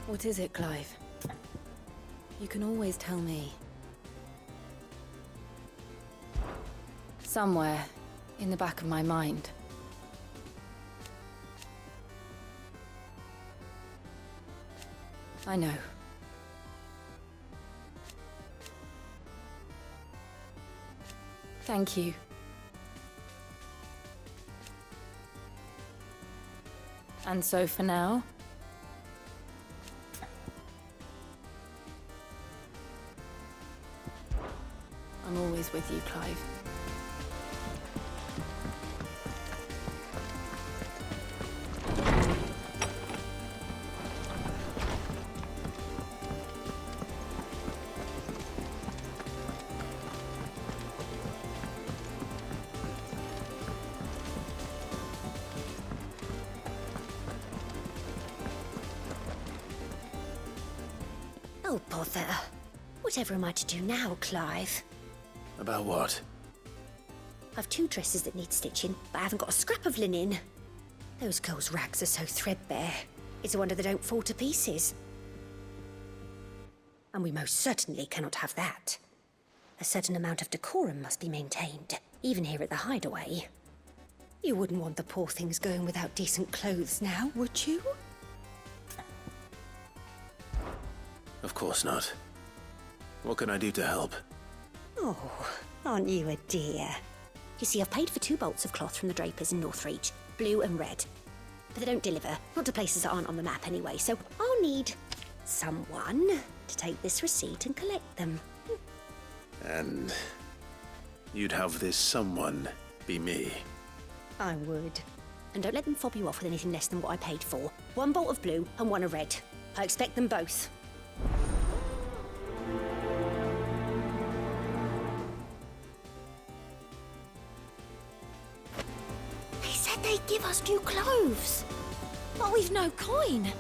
What is it, Clive? You can always tell me. Somewhere in the back of my mind. I know. Thank you. And so for now, I'm always with you, Clive. Oh, bother. Whatever am I to do now, Clive? About what? I've 2 dresses that need stitching, but I haven't got a scrap of linen. Those girls' rags are so threadbare. It's a wonder they don't fall to pieces. And we most certainly cannot have that. A certain amount of decorum must be maintained, even here at the hideaway. You wouldn't want the poor things going without decent clothes now, would you? Of course not. What can I do to help? Oh, aren't you a dear? You see, I've paid for 2 bolts of cloth from the drapers in Northreach, blue and red. But they don't deliver, not to places that aren't on the map anyway, so I'll need someone to take this receipt and collect them. And you'd have this someone be me. I would. And don't let them fob you off with anything less than what I paid for. 1 bolt of blue and 1 of red. I expect them both. They said they'd give us new clothes. But we've no coin.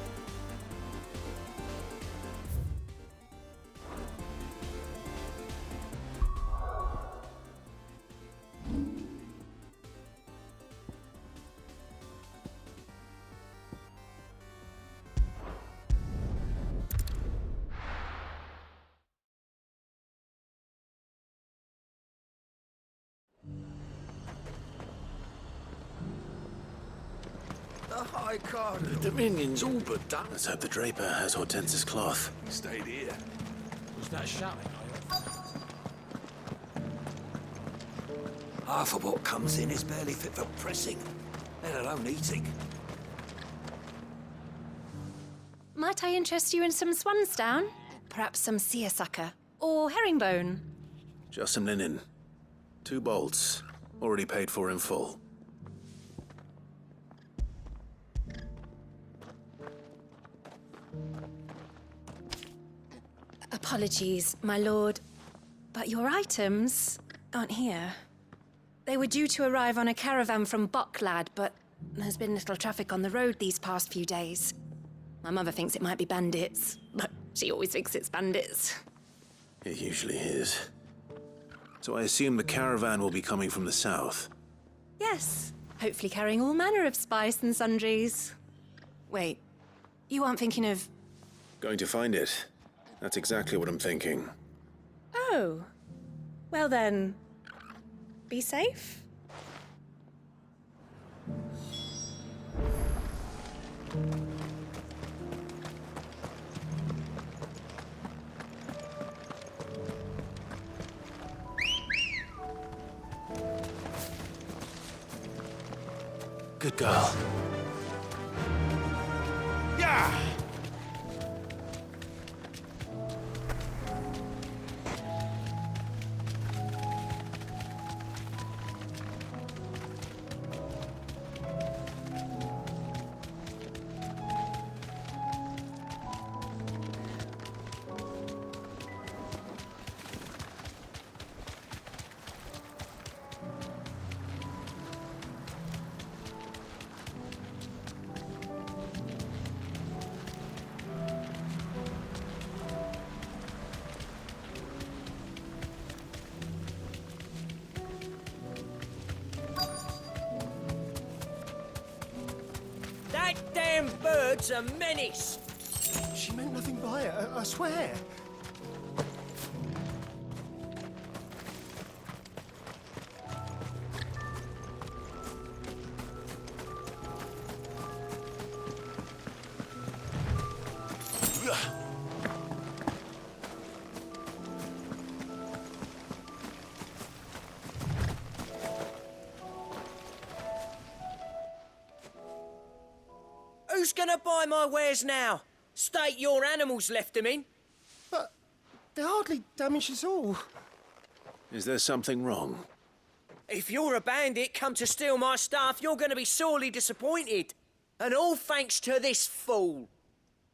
The High Cardinal. The Dominion's all but done. Let's hope the draper has Hortense's cloth. Stayed here. Was that shouting? Half of what comes in is barely fit for pressing, let alone eating. Might I interest you in some swansdown? Perhaps some seersucker or herringbone? Just some linen. 2 bolts. Already paid for in full. Apologies, my lord, but your items aren't here. They were due to arrive on a caravan from Bucklad, but there's been little traffic on the road these past few days. My mother thinks it might be bandits, but she always thinks it's bandits. It usually is. So I assume the caravan will be coming from the south. Yes, hopefully carrying all manner of spice and sundries. Wait, you aren't thinking of... Going to find it. That's exactly what I'm thinking. Oh, well then, be safe. Good girl. Yeah! That damn bird's a menace. She meant nothing by it, I swear. Who's gonna buy my wares now? State your animals left them in. But they're hardly damaged at all. Is there something wrong? If you're a bandit come to steal my stuff, you're gonna be sorely disappointed. And all thanks to this fool.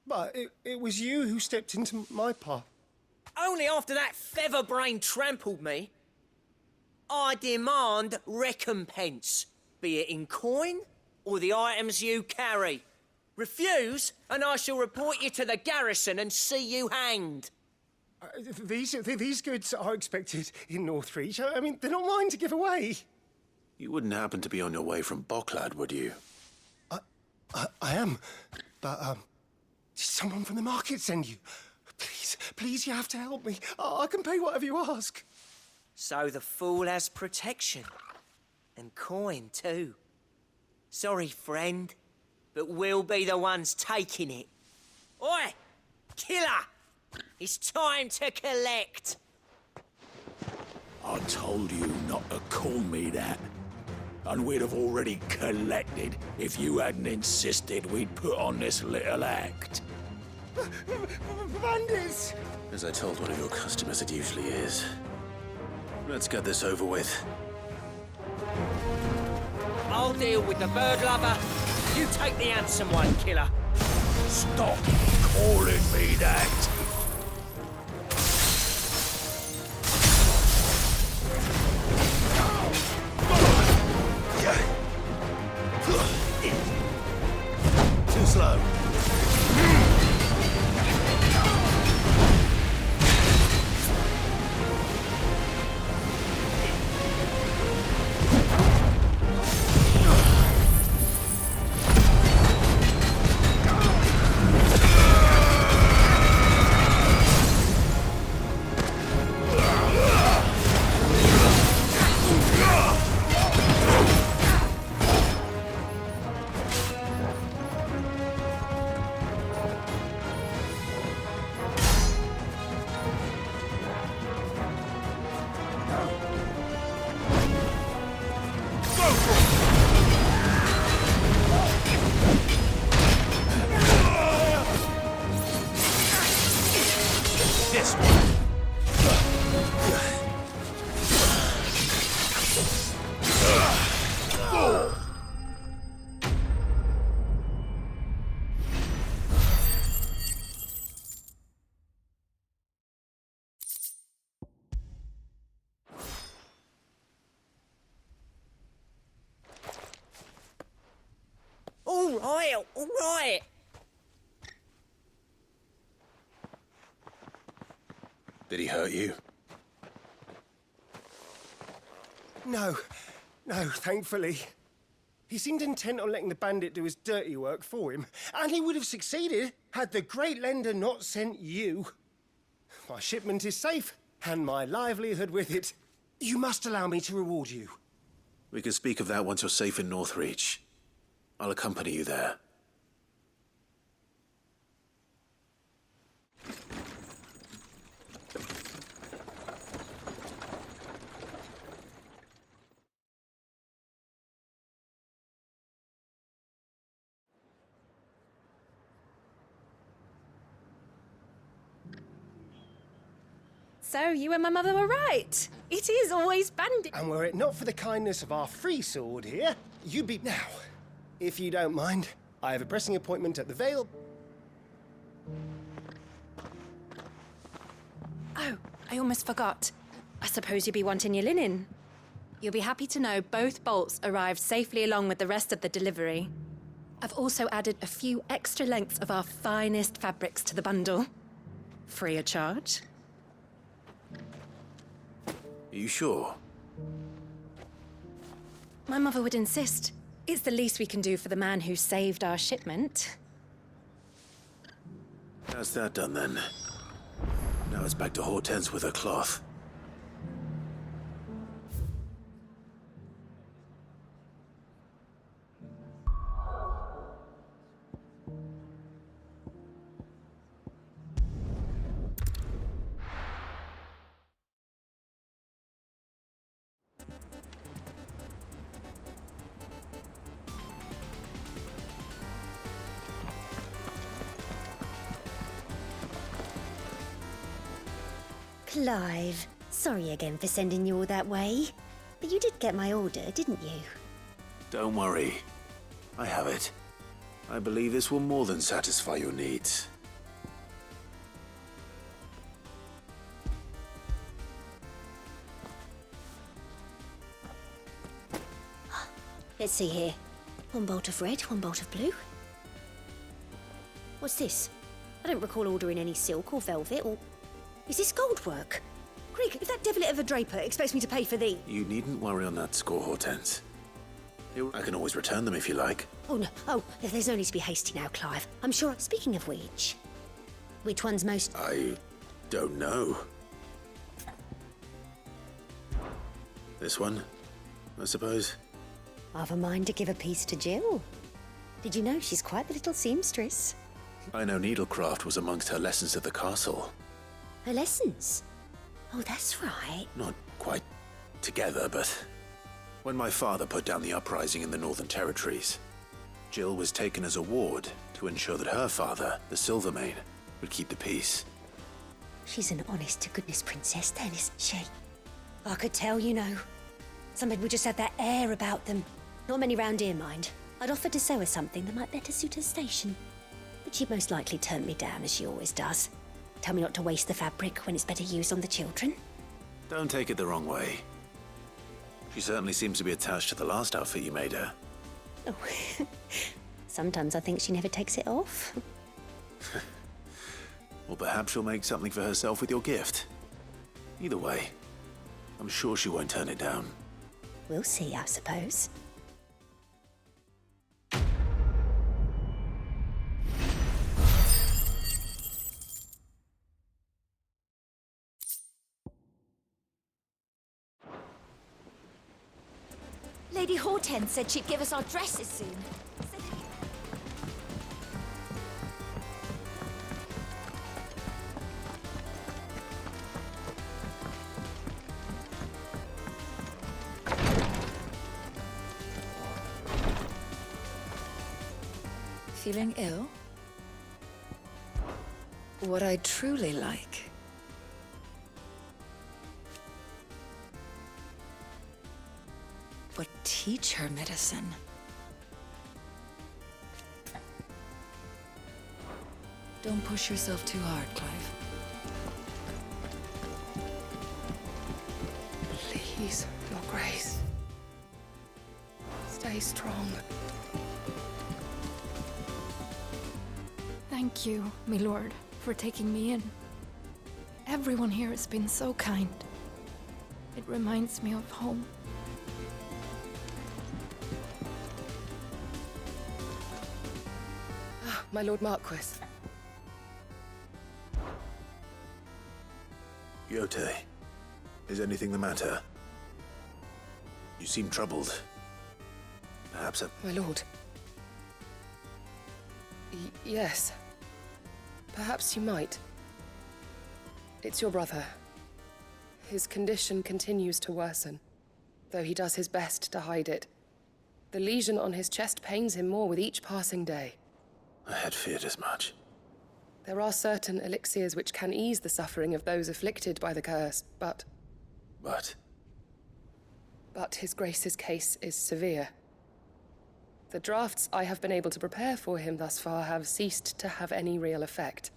But it was you who stepped into my path. Only after that feather-brain trampled me. I demand recompense, be it in coin or the items you carry. Refuse, and I shall report you to the garrison and see you hanged. These goods are expected in Northreach. I mean, they're not mine to give away. You wouldn't happen to be on your way from Bocklad, would you? I am. But, did someone from the market send you? Please, you have to help me. I can pay whatever you ask. So the fool has protection. And coin, too. Sorry, friend, but we'll be the ones taking it. Oi! Killer! It's time to collect. I told you not to call me that. And we'd have already collected if you hadn't insisted we'd put on this little act. Bandits! As I told one of your customers, it usually is. Let's get this over with. I'll deal with the bird lover. You take the handsome one, killer. Stop calling me that. Too slow. This one. All right. Did he hurt you? No, thankfully. He seemed intent on letting the bandit do his dirty work for him, and he would have succeeded had the Great Lender not sent you. My shipment is safe, and my livelihood with it. You must allow me to reward you. We can speak of that once you're safe in Northreach. I'll accompany you there. So, you and my mother were right. It is always bandit. And were it not for the kindness of our free sword here, you'd be... Now, if you don't mind, I have a pressing appointment at the Vale. Oh, I almost forgot. I suppose you'll be wanting your linen. You'll be happy to know both bolts arrived safely along with the rest of the delivery. I've also added a few extra lengths of our finest fabrics to the bundle. Free of charge. Are you sure? My mother would insist. It's the least we can do for the man who saved our shipment. That's that done then. Now it's back to Hortense with her cloth. Clive, sorry again for sending you all that way. But you did get my order, didn't you? Don't worry. I have it. I believe this will more than satisfy your needs. Let's see here. One bolt of red, one bolt of blue. What's this? I don't recall ordering any silk or velvet or... Is this gold work? Greg, if that devilit of a draper expects me to pay for these... You needn't worry on that score, Hortense. I can always return them if you like. Oh, no. Oh, there's no need to be hasty now, Clive. I'm sure... Speaking of which one's most... I don't know. This one, I suppose. I've a mind to give a piece to Jill. Did you know she's quite the little seamstress? I know needlecraft was amongst her lessons at the castle. Her lessons? Oh, that's right. Not quite together, but when my father put down the uprising in the Northern Territories, Jill was taken as a ward to ensure that her father, the Silvermane, would keep the peace. She's an honest-to-goodness princess then, isn't she? I could tell, you know. Some people just have that air about them. Not many round here, mind. I'd offered to sew her something that might better suit her station. But she'd most likely turn me down, as she always does. Tell me not to waste the fabric when it's better used on the children. Don't take it the wrong way. She certainly seems to be attached to the last outfit you made her. Oh, sometimes I think she never takes it off. Or perhaps she'll make something for herself with your gift. Either way, I'm sure she won't turn it down. We'll see, I suppose. Lady Hortense said she'd give us our dresses soon. Feeling ill? What I truly like would teach her medicine. Don't push yourself too hard, Clive. Please, Your Grace. Stay strong. Thank you, my lord, for taking me in. Everyone here has been so kind. It reminds me of home. My Lord Marquis. Yote, is anything the matter? You seem troubled. Perhaps My lord. Yes. Perhaps you might. It's your brother. His condition continues to worsen, though he does his best to hide it. The lesion on his chest pains him more with each passing day. I had feared as much. There are certain elixirs which can ease the suffering of those afflicted by the curse, but His Grace's case is severe. The drafts I have been able to prepare for him thus far have ceased to have any real effect.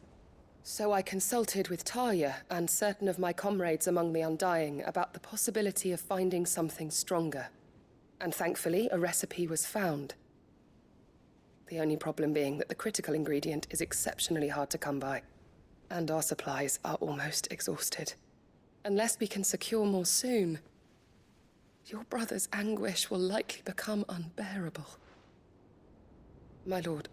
So I consulted with Talia and certain of my comrades among the Undying about the possibility of finding something stronger. And thankfully, a recipe was found. The only problem being that the critical ingredient is exceptionally hard to come by, and our supplies are almost exhausted. Unless we can secure more soon, your brother's anguish will likely become unbearable. My lord,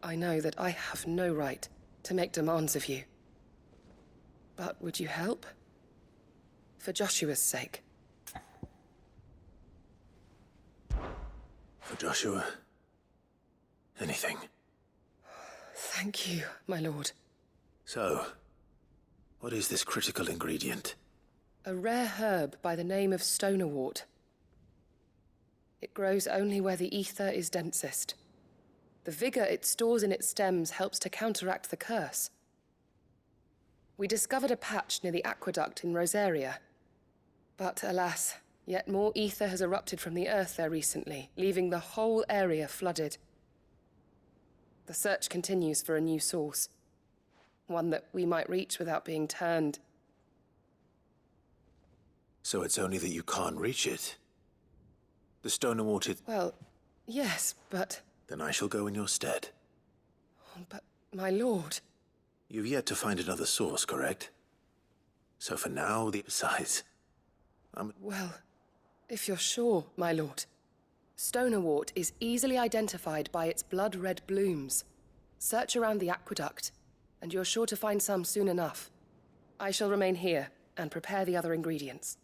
I know that I have no right to make demands of you. But would you help? For Joshua's sake. For Joshua? Anything. Thank you, my lord. So, what is this critical ingredient? A rare herb by the name of stonerwort. It grows only where the ether is densest. The vigor it stores in its stems helps to counteract the curse. We discovered a patch near the aqueduct in Rosaria. But alas, yet more ether has erupted from the earth there recently, leaving the whole area flooded. The search continues for a new source. One that we might reach without being turned. So it's only that you can't reach it? The stonerwort is... Well, yes, but... Then I shall go in your stead. But, my lord... You've yet to find another source, correct? So for now, besides... Well, if you're sure, my lord. Stonerwort is easily identified by its blood-red blooms. Search around the aqueduct, and you're sure to find some soon enough. I shall remain here and prepare the other ingredients.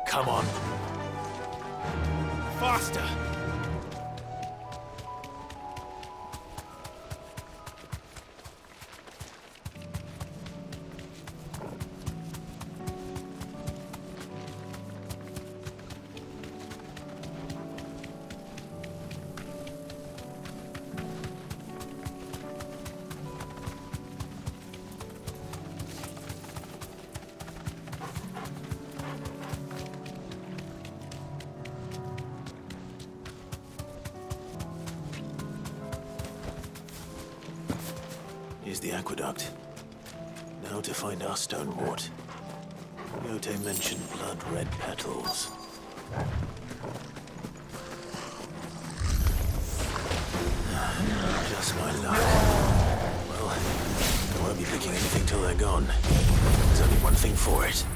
Come on. Faster! Here's the aqueduct. Now to find our stonewort. Yote mentioned blood-red petals. Just my luck. Well, I won't be picking anything till they're gone. There's only one thing for it.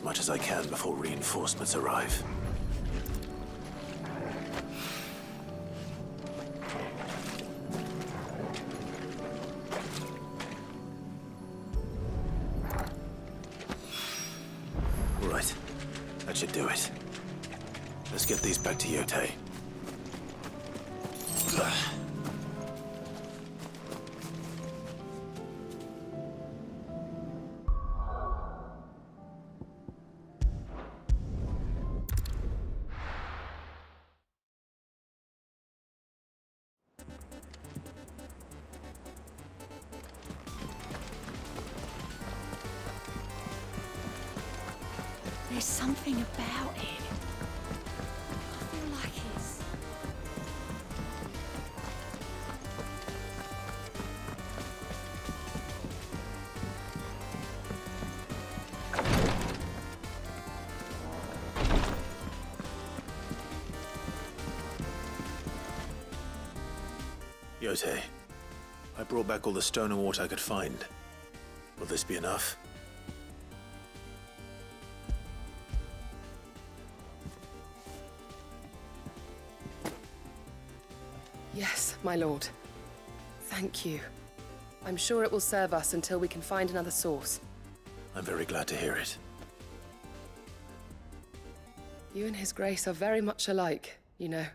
much as I can before reinforcements arrive. Right. That should do it. Let's get these back to Yote. There's something about it. I feel like it's... Yote, I brought back all the stone and water I could find. Will this be enough? Yes, my lord. Thank you. I'm sure it will serve us until we can find another source. I'm very glad to hear it. You and His Grace are very much alike, you know.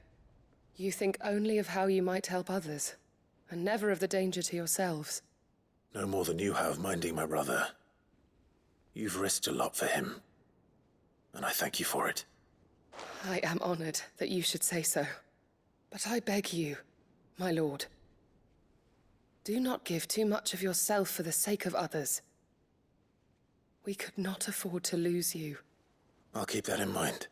You think only of how you might help others, and never of the danger to yourselves. No more than you have minding my brother. You've risked a lot for him, and I thank you for it. I am honored that you should say so. But I beg you, my lord, do not give too much of yourself for the sake of others. We could not afford to lose you. I'll keep that in mind.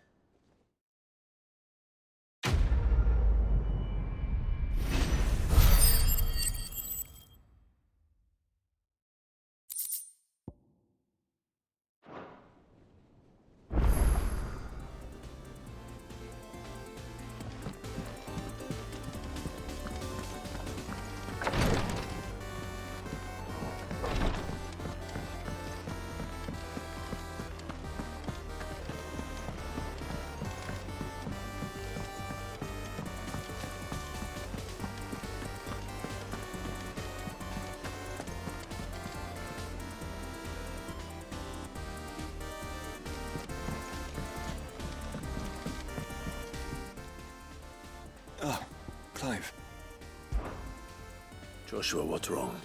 Ah, Clive. Joshua, what's wrong?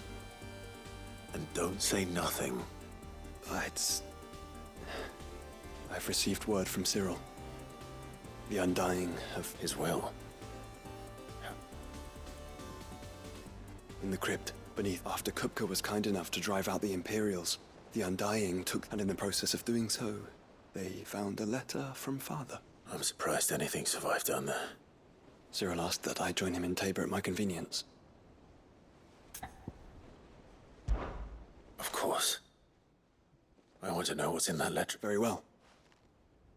And don't say nothing. I've received word from Cyril. The undying of His will. in the crypt beneath after Kupka was kind enough to drive out the Imperials. The undying took, and in the process of doing so, they found a letter from Father. I'm surprised anything survived down there. Cyril asked that I join him in Tabor at my convenience. Of course. I want to know what's in that letter. Very well.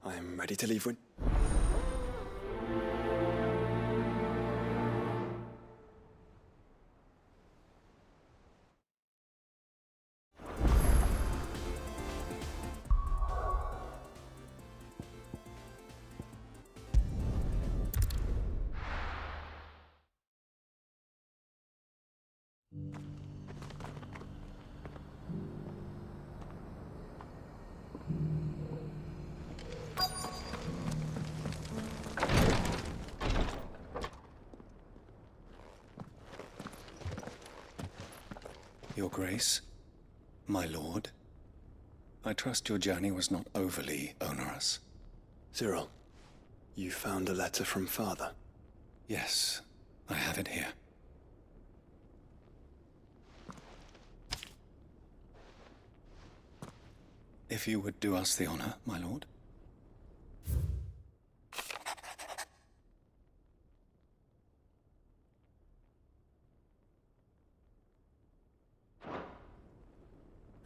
I am ready to leave when... Your Grace, my lord, I trust your journey was not overly onerous. Cyril, you found a letter from Father? Yes, I have it here. If you would do us the honor, my lord.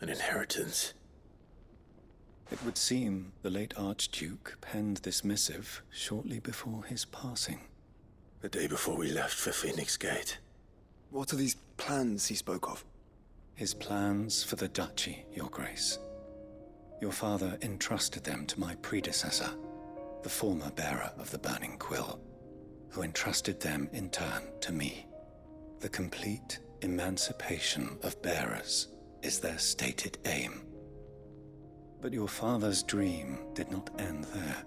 An inheritance. It would seem the late Archduke penned this missive shortly before his passing. The day before we left for Phoenix Gate. What are these plans he spoke of? His plans for the duchy, Your Grace. Your father entrusted them to my predecessor, the former bearer of the Burning Quill, who entrusted them in turn to me. The complete emancipation of bearers is their stated aim. But your father's dream did not end there.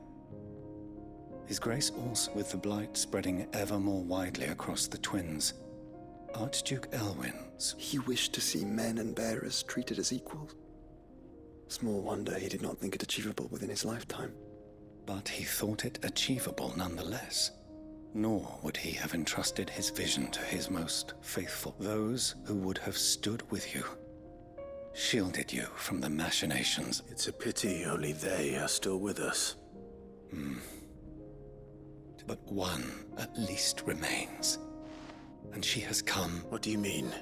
His Grace also, with the blight spreading ever more widely across the twins, Archduke Elwin's... He wished to see men and bearers treated as equals. Small wonder he did not think it achievable within his lifetime. But he thought it achievable nonetheless. Nor would he have entrusted his vision to his most faithful, those who would have stood with you, shielded you from the machinations. It's a pity only they are still with us. But one at least remains, and she has come. What do you mean?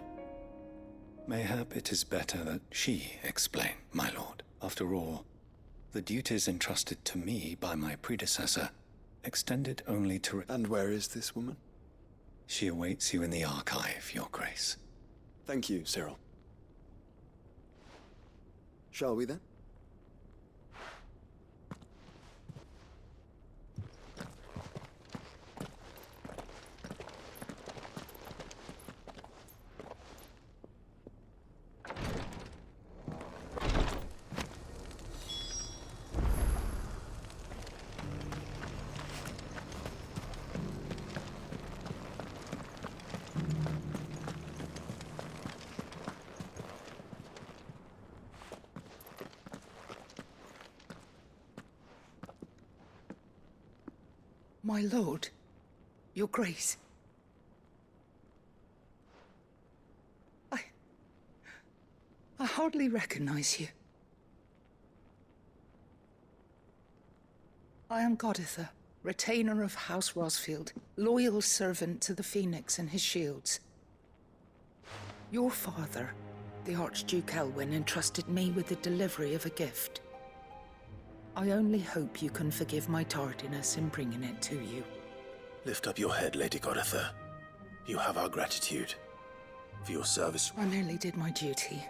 Mayhap it is better that she explain, my lord. After all, the duties entrusted to me by my predecessor extended only to... And where is this woman? She awaits you in the archive, your grace. Thank you, Cyril. Shall we then? My lord, your grace. I hardly recognize you. I am Goditha, retainer of House Rosfield, loyal servant to the Phoenix and his shields. Your father, the Archduke Elwin, entrusted me with the delivery of a gift. I only hope you can forgive my tardiness in bringing it to you. Lift up your head, Lady Goditha. You have our gratitude for your service. I merely did my duty,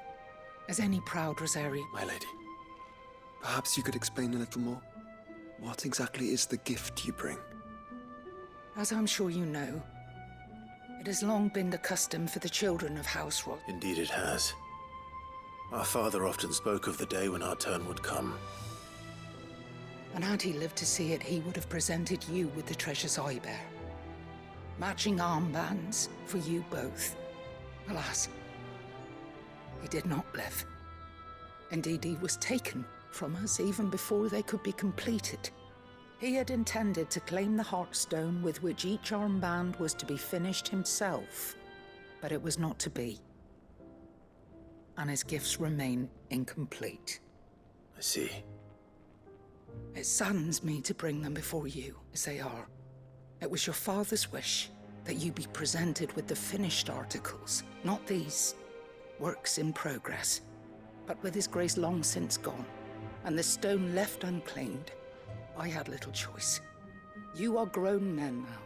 as any proud Rosarian. My lady, perhaps you could explain a little more? What exactly is the gift you bring? As I'm sure you know, it has long been the custom for the children of House Ross. Indeed it has. Our father often spoke of the day when our turn would come. And had he lived to see it, he would have presented you with the treasures I bear. Matching armbands for you both. Alas, he did not live. Indeed, he was taken from us even before they could be completed. He had intended to claim the Heartstone with which each armband was to be finished himself, but it was not to be. And his gifts remain incomplete. I see. It saddens me to bring them before you, as they are. It was your father's wish that you be presented with the finished articles, not these works in progress. But with his grace long since gone, and the stone left unclaimed, I had little choice. You are grown men now,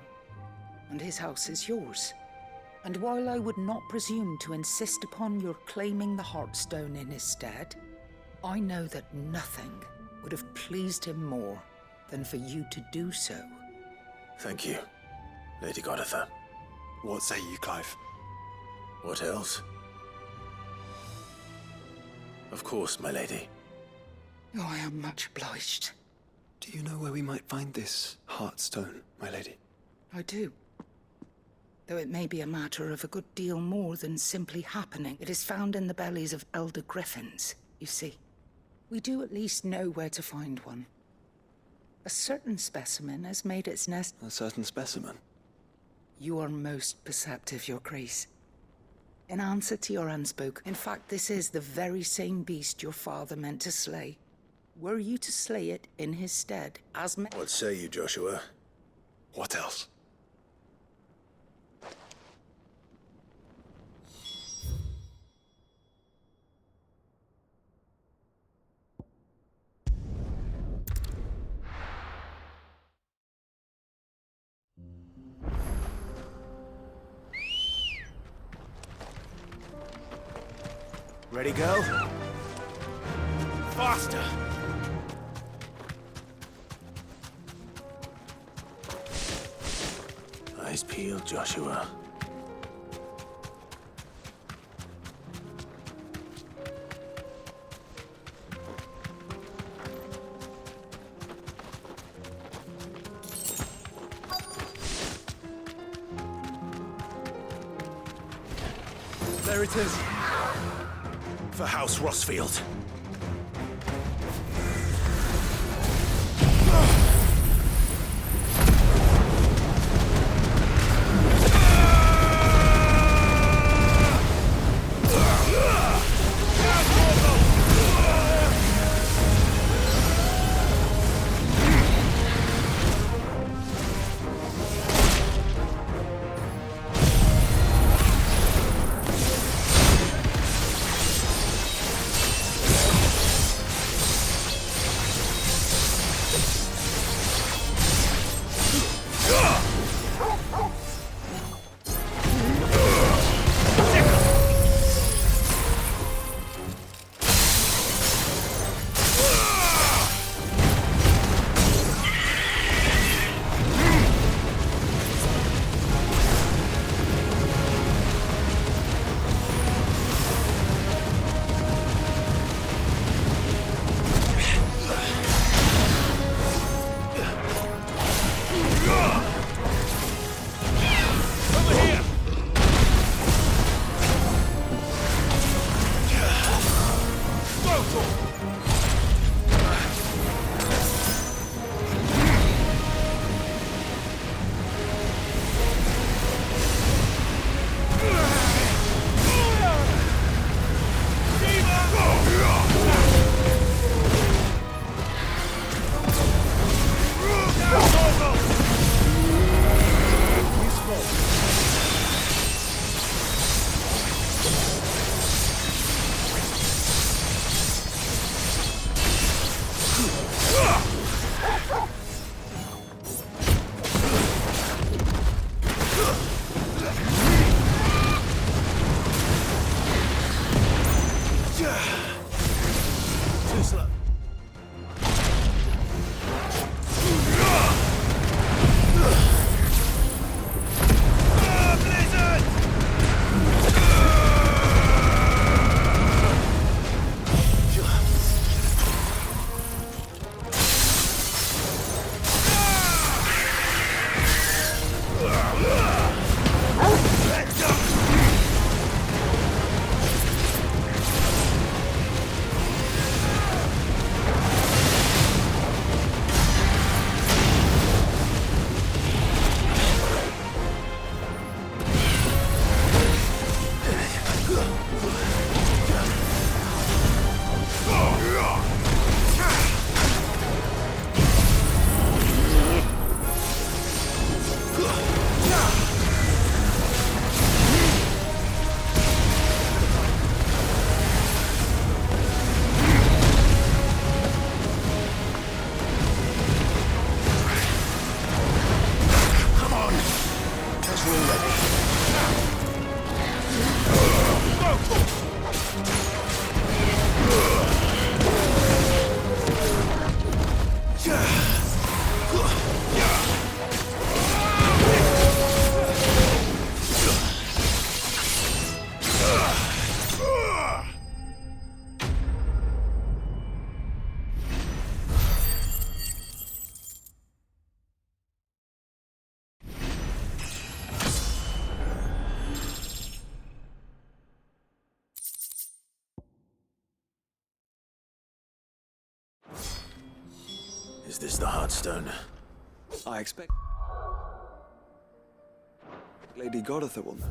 and his house is yours. And while I would not presume to insist upon your claiming the Heartstone in his stead, I know that nothing would have pleased him more than for you to do so. Thank you, Lady Goditha. What say you, Clive? What else? Of course, my lady. Oh, I am much obliged. Do you know where we might find this Heartstone, my lady? I do. Though it may be a matter of a good deal more than simply happening. It is found in the bellies of elder griffins, you see. We do at least know where to find one. A certain specimen has made its nest... A certain specimen? You are most perceptive, your grace. In answer to your unspoken... In fact, this is the very same beast your father meant to slay. Were you to slay it in his stead, as... What say you, Joshua? What else? Ready, go? Faster! Eyes peeled, Joshua. There it is. For House Rossfield. Is this the Heartstone? I expect Lady Goratha will know.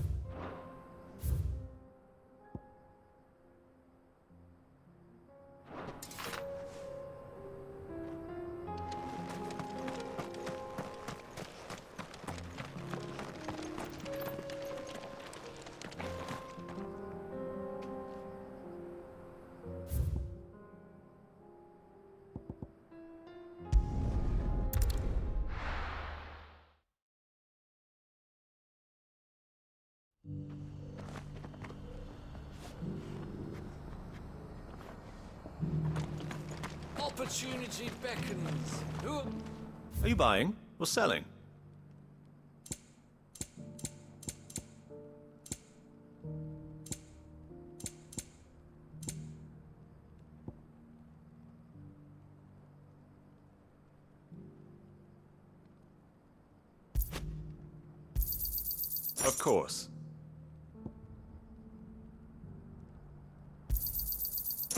Opportunity beckons. Who? Are you buying or selling? Of course.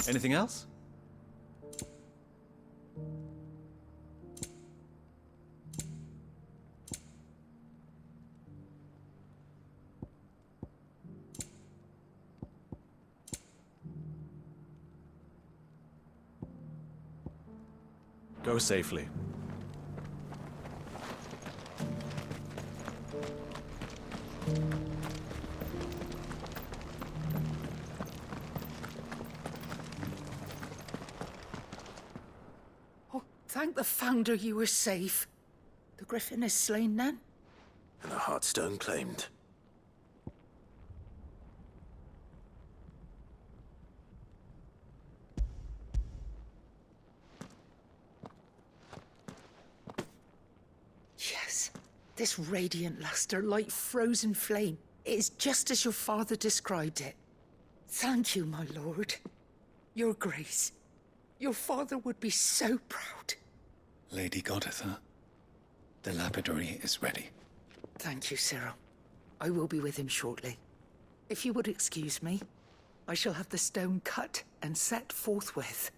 Anything else? Go safely. Oh, thank the Founder you were safe. The Griffin is slain then? And the Heartstone claimed. Yes. This radiant luster, like frozen flame, it is just as your father described it. Thank you, my lord. Your grace. Your father would be so proud. Lady Goditha, the lapidary is ready. Thank you, Cyril. I will be with him shortly. If you would excuse me, I shall have the stone cut and set forthwith.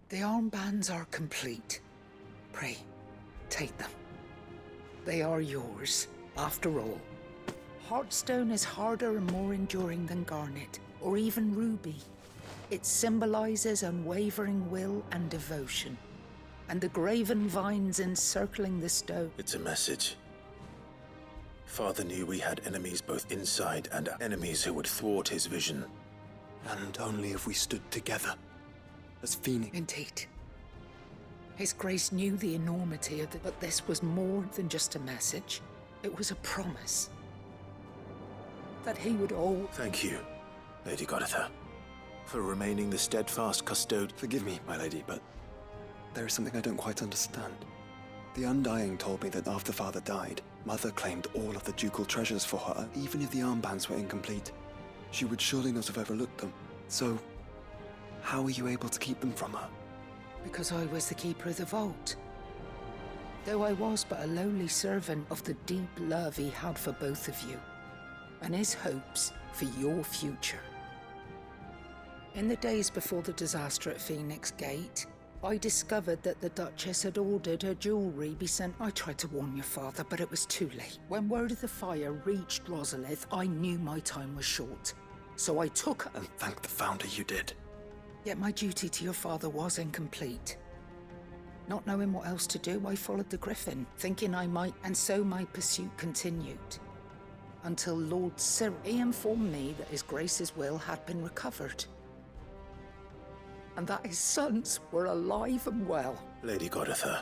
The armbands are complete. Pray, take them. They are yours, after all. Heartstone is harder and more enduring than garnet, or even ruby. It symbolizes unwavering will and devotion. And the graven vines encircling the stone. It's a message. Father knew we had enemies both inside and enemies who would thwart his vision. And only if we stood together. As Phoenix. Indeed. His Grace knew the enormity of it, but this was more than just a message. It was a promise. That he would all... Thank you, Lady Goditha, for remaining the steadfast custode. Forgive me, my lady, but there is something I don't quite understand. The Undying told me that after Father died, Mother claimed all of the ducal treasures for her, even if the armbands were incomplete. She would surely not have overlooked them. So, how were you able to keep them from her? Because I was the keeper of the vault. Though I was but a lowly servant of the deep love he had for both of you, and his hopes for your future. In the days before the disaster at Phoenix Gate, I discovered that the Duchess had ordered her jewelry be sent. I tried to warn your father, but it was too late. When word of the fire reached Rosalith, I knew my time was short. So I took her. And thank the Founder you did. Yet my duty to your father was incomplete. Not knowing what else to do, I followed the Griffin, thinking I might, and so my pursuit continued. Until Lord Cyril, he informed me that his Grace's will had been recovered. And that his sons were alive and well. Lady Goditha,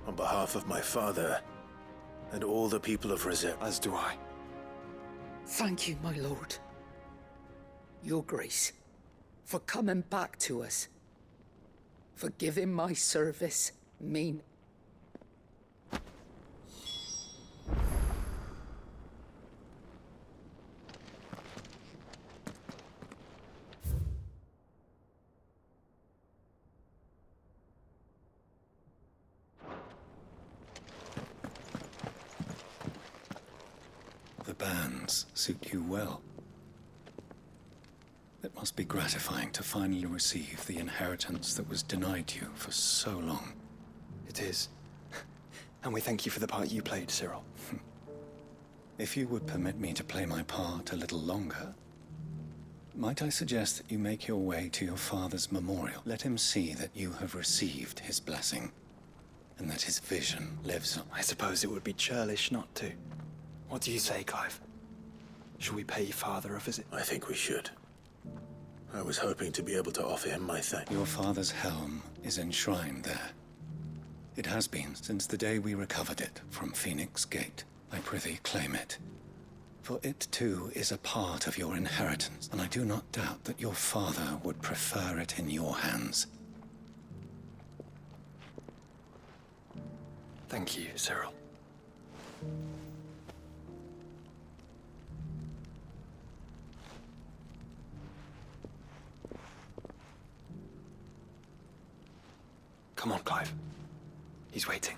on behalf of my father and all the people of Rizet. As do I. Thank you, my lord. Your Grace, for coming back to us. For giving my service meaning. The bands suit you well. It must be gratifying to finally receive the inheritance that was denied you for so long. It is. And we thank you for the part you played, Cyril. If you would permit me to play my part a little longer, might I suggest that you make your way to your father's memorial? Let him see that you have received his blessing, and that his vision lives on. I suppose it would be churlish not to. What do you say, Clive? Shall we pay Father a visit? I think we should. I was hoping to be able to offer him my thanks. Your father's helm is enshrined there. It has been since the day we recovered it from Phoenix Gate. I prithee claim it. For it too is a part of your inheritance, and I do not doubt that your father would prefer it in your hands. Thank you, Cyril. Come on, Clive. He's waiting.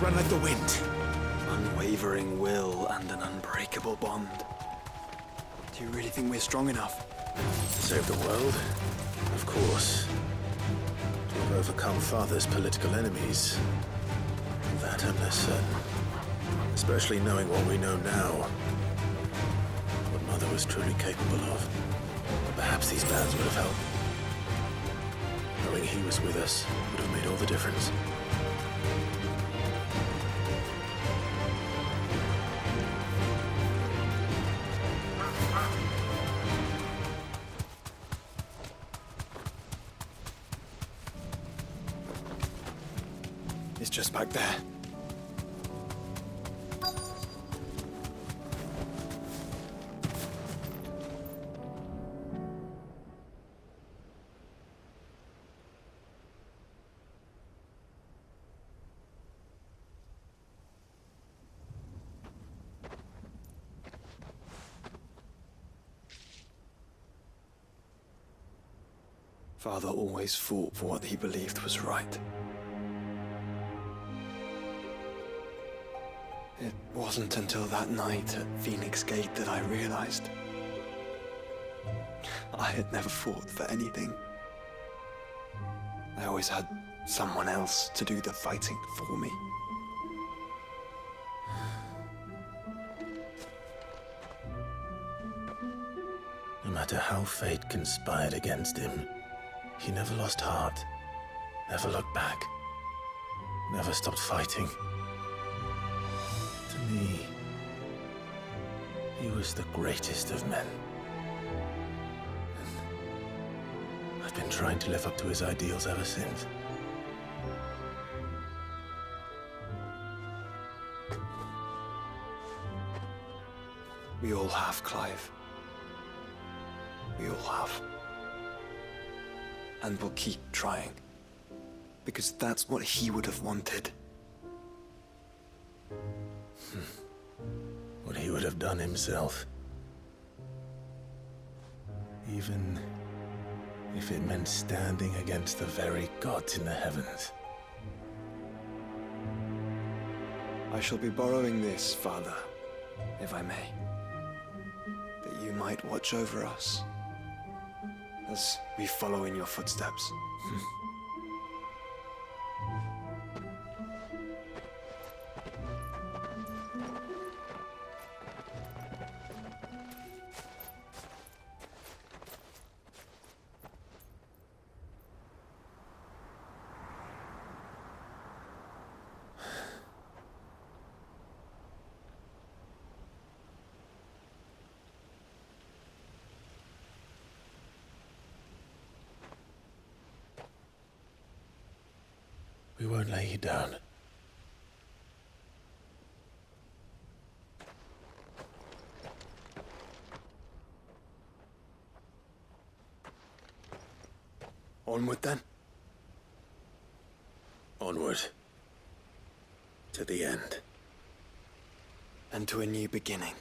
Run like the wind. Unwavering will and an unbreakable bond. Do you really think we're strong enough? Save the world? Of course. To have overcome Father's political enemies. That I'm less certain. Especially knowing what we know now. What Mother was truly capable of. Perhaps these bands would have helped. Knowing he was with us would have made all the difference. It's just back there. Father always fought for what he believed was right. It wasn't until that night at Phoenix Gate that I realized I had never fought for anything. I always had someone else to do the fighting for me. No matter how fate conspired against him, he never lost heart, never looked back, never stopped fighting. To me, he was the greatest of men. And I've been trying to live up to his ideals ever since. We all have, Clive. We all have. And we'll keep trying. Because that's what he would have wanted. What he would have done himself. Even if it meant standing against the very gods in the heavens. I shall be borrowing this, Father, if I may. That you might watch over us as we follow in your footsteps. We won't lay you down. Onward then. Onward. To the end. And to a new beginning.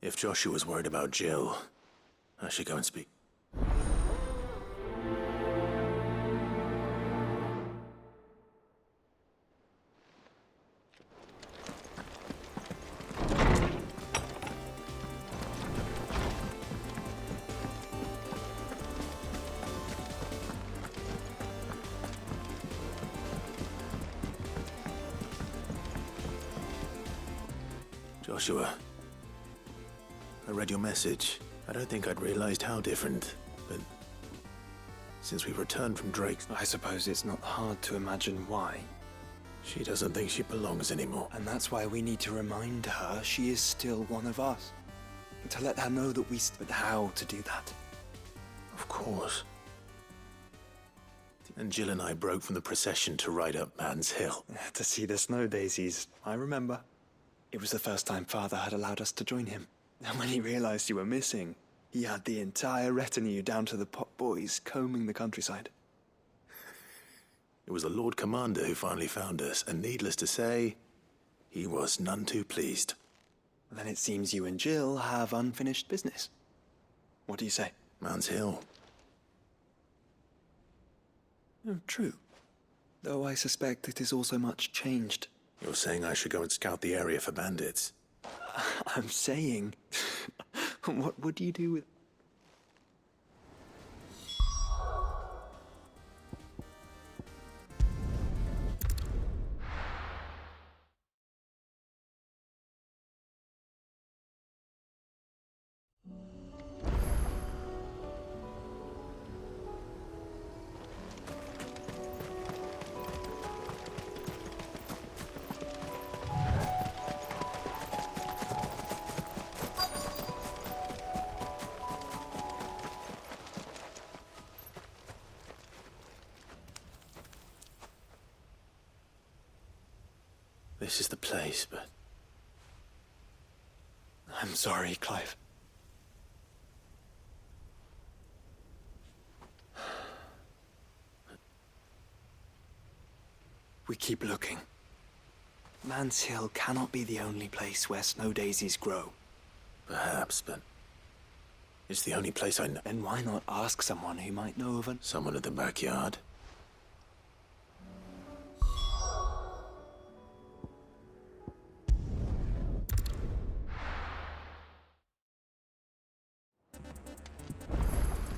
If Joshua's worried about Jill, I should go and speak. Joshua, I read your message. I don't think I'd realized how different, but since we've returned from Drake's... I suppose it's not hard to imagine why. She doesn't think she belongs anymore. And that's why we need to remind her she is still one of us. And to let her know that but how to do that. Of course. And Jill and I broke from the procession to ride up Man's Hill. To see the snow daisies, I remember. It was the first time Father had allowed us to join him. And when he realized you were missing, he had the entire retinue down to the pot boys combing the countryside. It was the Lord Commander who finally found us, and needless to say, he was none too pleased. Then it seems you and Jill have unfinished business. What do you say? Man's Hill. Oh, true. Though I suspect it is also much changed. You're saying I should go and scout the area for bandits? I'm saying... what would you do with... This is the place, but... I'm sorry, Clive. We keep looking. Man's Hill cannot be the only place where snow daisies grow. Perhaps, but... it's the only place I know. Then why not ask someone who might know of someone in the backyard?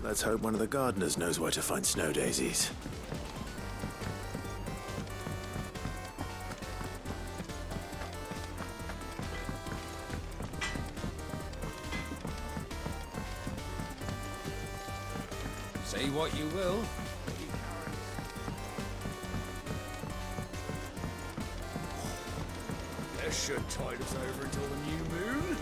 Let's hope one of the gardeners knows where to find snow daisies. Say what you will. That should tide us over until the new moon.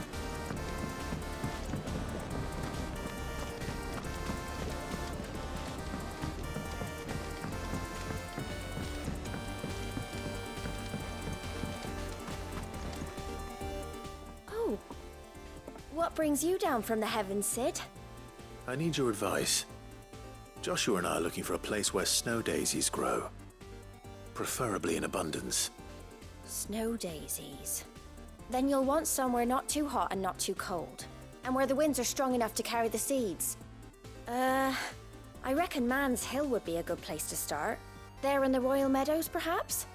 What brings you down from the heavens, Sid? I need your advice. Joshua and I are looking for a place where snow daisies grow. Preferably in abundance. Snow daisies. Then you'll want somewhere not too hot and not too cold. And where the winds are strong enough to carry the seeds. I reckon Man's Hill would be a good place to start. There in the Royal Meadows, perhaps?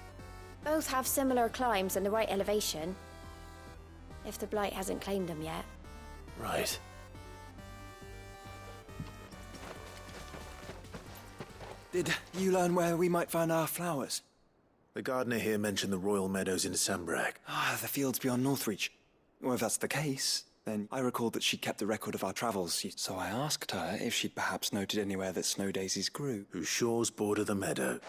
Both have similar climbs and the right elevation. If the Blight hasn't claimed them yet. Right. Did you learn where we might find our flowers? The gardener here mentioned the Royal Meadows in Sembrak. The fields beyond Northreach. Well, if that's the case, then I recalled that she kept a record of our travels, so I asked her if she'd perhaps noted anywhere that snow daisies grew. Whose shores border the meadow.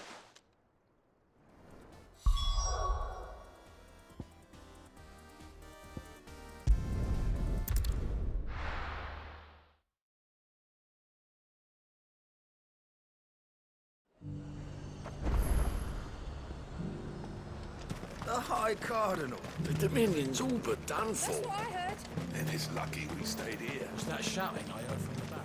The High Cardinal. The Dominion's all but done for. That's what I heard. Then it's lucky we stayed here. Was that shouting I heard from the barrel?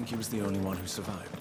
think he was the only one who survived?